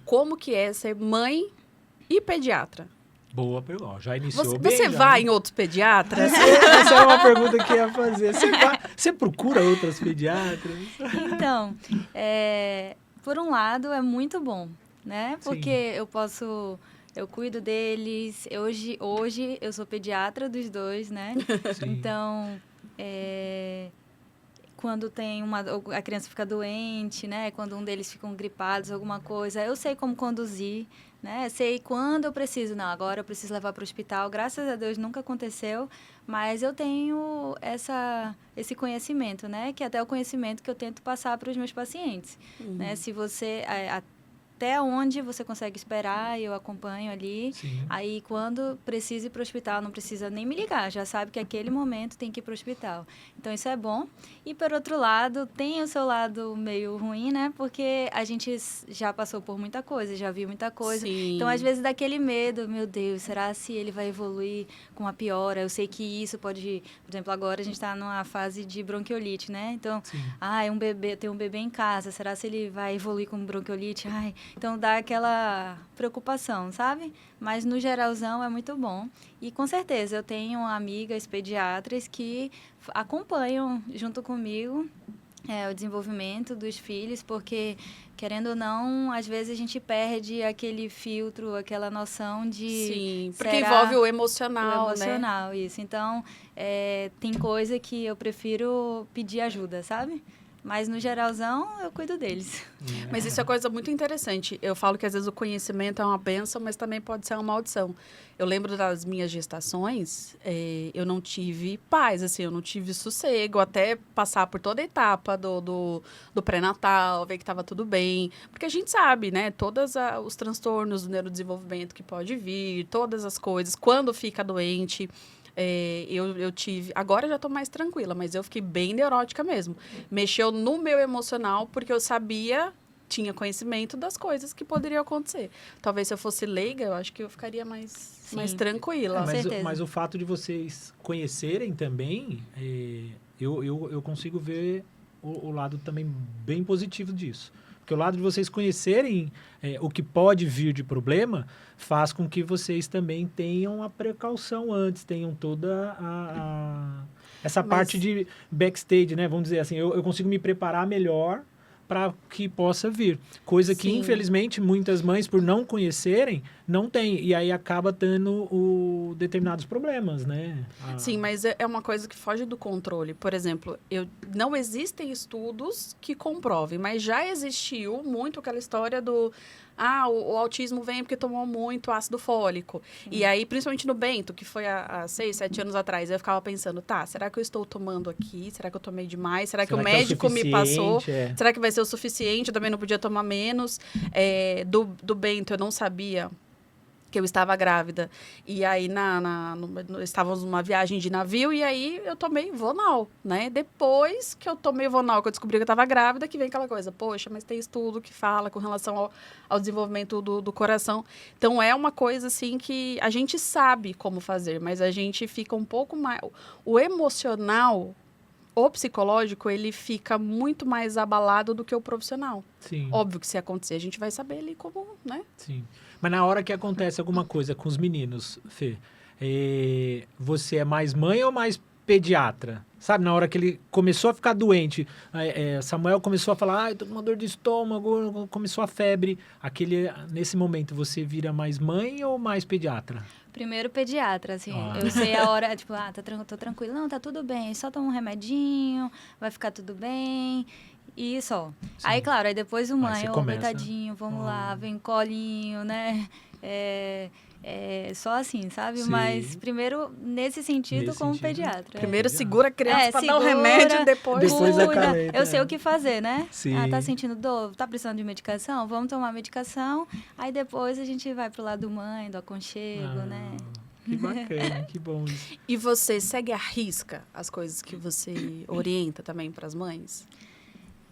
como que é ser mãe e pediatra? Boa pergunta. Já iniciou Você bem. vai em outros pediatras? Essa era uma pergunta que eu ia fazer. Você procura outras pediatras? Então, por um lado, é muito bom, né? Porque eu cuido deles. Hoje eu sou pediatra dos dois, né? Sim. Então, quando a criança fica doente, né? Quando um deles ficam gripados, alguma coisa, eu sei como conduzir, né? Sei quando eu preciso. Não, agora eu preciso levar para o hospital. Graças a Deus nunca aconteceu, mas eu tenho esse conhecimento, né? Que é até o conhecimento que eu tento passar para os meus pacientes, né? Se você... até onde você consegue esperar, eu acompanho ali. Sim. Aí, quando precisa ir para o hospital, não precisa nem me ligar, já sabe que aquele momento tem que ir para o hospital. Então, isso é bom. E, por outro lado, tem o seu lado meio ruim, né? Porque a gente já passou por muita coisa, já viu muita coisa. Sim. Então, às vezes, dá aquele medo, meu Deus, será se ele vai evoluir com a piora? Eu sei que isso pode... Por exemplo, agora a gente está numa fase de bronquiolite, né? Então, tem um bebê em casa, será se ele vai evoluir com bronquiolite? Então, dá aquela preocupação, sabe? Mas, no geralzão, é muito bom. E, com certeza, eu tenho amigas pediatras que acompanham junto comigo o desenvolvimento dos filhos, porque, querendo ou não, às vezes a gente perde aquele filtro, aquela noção de... Sim, porque envolve o emocional, né? O emocional, isso. Então, tem coisa que eu prefiro pedir ajuda, sabe? Mas, no geralzão, eu cuido deles. Mas isso é coisa muito interessante. Eu falo que, às vezes, o conhecimento é uma bênção, mas também pode ser uma maldição. Eu lembro das minhas gestações, eu não tive paz, assim, eu não tive sossego, até passar por toda a etapa do pré-natal, ver que estava tudo bem. Porque a gente sabe, né, todos os transtornos do neurodesenvolvimento que pode vir, todas as coisas, quando fica doente... eu tive... Agora eu já tô mais tranquila, mas eu fiquei bem neurótica mesmo. Mexeu no meu emocional, porque eu sabia, tinha conhecimento das coisas que poderiam acontecer. Talvez se eu fosse leiga, eu acho que eu ficaria mais tranquila. Mas o fato de vocês conhecerem também, eu consigo ver o lado também bem positivo disso. Porque o lado de vocês conhecerem o que pode vir de problema faz com que vocês também tenham a precaução antes, tenham toda essa parte de backstage, né? Vamos dizer assim, eu consigo me preparar melhor para que possa vir. Coisa que, infelizmente, muitas mães, por não conhecerem, não têm. E aí acaba tendo determinados problemas, né? Sim, mas é uma coisa que foge do controle. Por exemplo, não existem estudos que comprovem, mas já existiu muito aquela história do... o autismo vem porque tomou muito ácido fólico. E aí, principalmente no Bento, que foi há 6, 7 anos atrás, eu ficava pensando, será que eu estou tomando aqui? Será que eu tomei demais? Será que o médico me passou? Será que vai ser o suficiente? Eu também não podia tomar menos. Do Bento, eu não sabia que eu estava grávida. E aí, estávamos numa viagem de navio, e aí eu tomei Vonal, né? Depois que eu tomei Vonal, que eu descobri que eu estava grávida, que vem aquela coisa, poxa, mas tem estudo que fala com relação ao desenvolvimento do coração. Então, é uma coisa, assim, que a gente sabe como fazer, mas a gente fica um pouco mais... O emocional... O psicológico, ele fica muito mais abalado do que o profissional. Sim. Óbvio que se acontecer, a gente vai saber ali como, né? Sim. Mas na hora que acontece alguma coisa com os meninos, Fê, você é mais mãe ou mais pediatra? Sabe, na hora que ele começou a ficar doente, Samuel começou a falar, tô com uma dor de estômago, começou a febre. Nesse momento, você vira mais mãe ou mais pediatra? Primeiro pediatra, assim, eu sei a hora, tipo, tô tranquila, não, tá tudo bem, só toma um remedinho, vai ficar tudo bem, e só. Sim. Aí, claro, aí depois o mãe, coitadinho, vamos lá, vem colinho, né, só assim, sabe? Sim. Mas primeiro, nesse sentido, como pediatra. Primeiro segura a criança pra dar o remédio, depois cuida, eu sei o que fazer, né? Sim. Tá sentindo dor, tá precisando de medicação? Vamos tomar medicação, aí depois a gente vai pro lado mãe, do aconchego, né? Que bacana, que bom isso. E você segue à risca as coisas que você orienta também para as mães?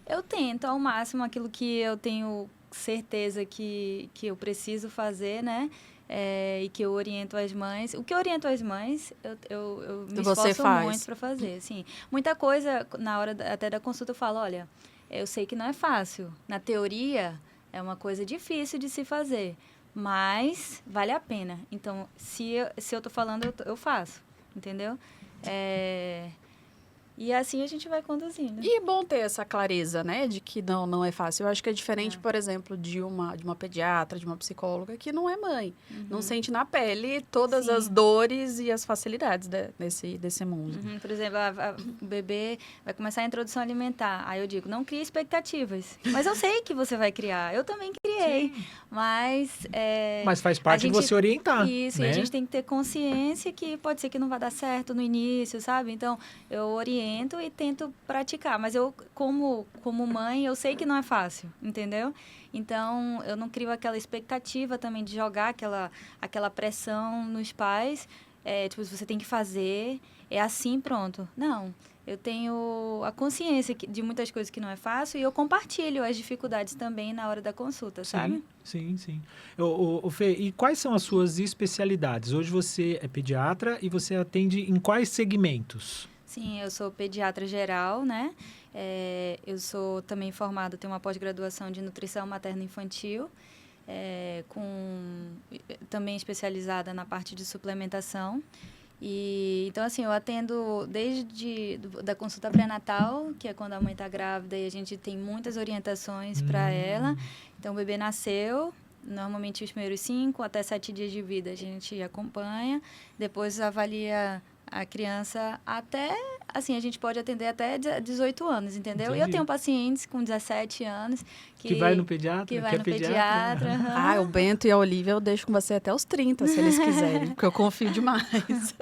Eu tento ao máximo aquilo que eu tenho certeza que eu preciso fazer, né? E que eu oriento as mães. O que eu oriento as mães, eu me esforço muito para fazer. Assim. Muita coisa, na hora até da consulta, eu falo, olha, eu sei que não é fácil. Na teoria, É uma coisa difícil de se fazer, mas vale a pena. Então, se eu tô falando, eu faço, entendeu? E assim a gente vai conduzindo. E é bom ter essa clareza, né, de que não é fácil. Eu acho que é diferente, por exemplo, de uma pediatra, de uma psicóloga, que não é mãe. Não sente na pele todas as dores e as facilidades desse mundo. Por exemplo, o bebê vai começar a introdução alimentar. Aí eu digo, não crie expectativas. Mas eu sei que você vai criar. Eu também criei. Sim. Mas faz parte de você orientar. Isso, né? E a gente tem que ter consciência que pode ser que não vai dar certo no início, sabe? Então, eu oriento e tento praticar. Mas eu, como mãe, eu sei que não é fácil, entendeu? Então, eu não crio aquela expectativa também de jogar aquela pressão nos pais. Tipo, você tem que fazer, é assim, pronto. Não, eu tenho a consciência de muitas coisas que não é fácil e eu compartilho as dificuldades também na hora da consulta, sabe? Sim. Ô, Fê, e quais são as suas especialidades? Hoje você é pediatra e você atende em quais segmentos? Sim, eu sou pediatra geral, né? Eu sou também formada, tenho uma pós-graduação de nutrição materno-infantil, também especializada na parte de suplementação. Então, assim, eu atendo desde da consulta pré-natal, que é quando a mãe está grávida e a gente tem muitas orientações para ela. Então, o bebê nasceu, normalmente os primeiros 5 até 7 dias de vida a gente acompanha, depois avalia a criança até, assim, a gente pode atender até 18 anos, entendeu? Entendi. E eu tenho pacientes com 17 anos que vai no pediatra? Que vai no pediatra. O Bento e a Olivia eu deixo com você até os 30, se eles quiserem, porque eu confio demais.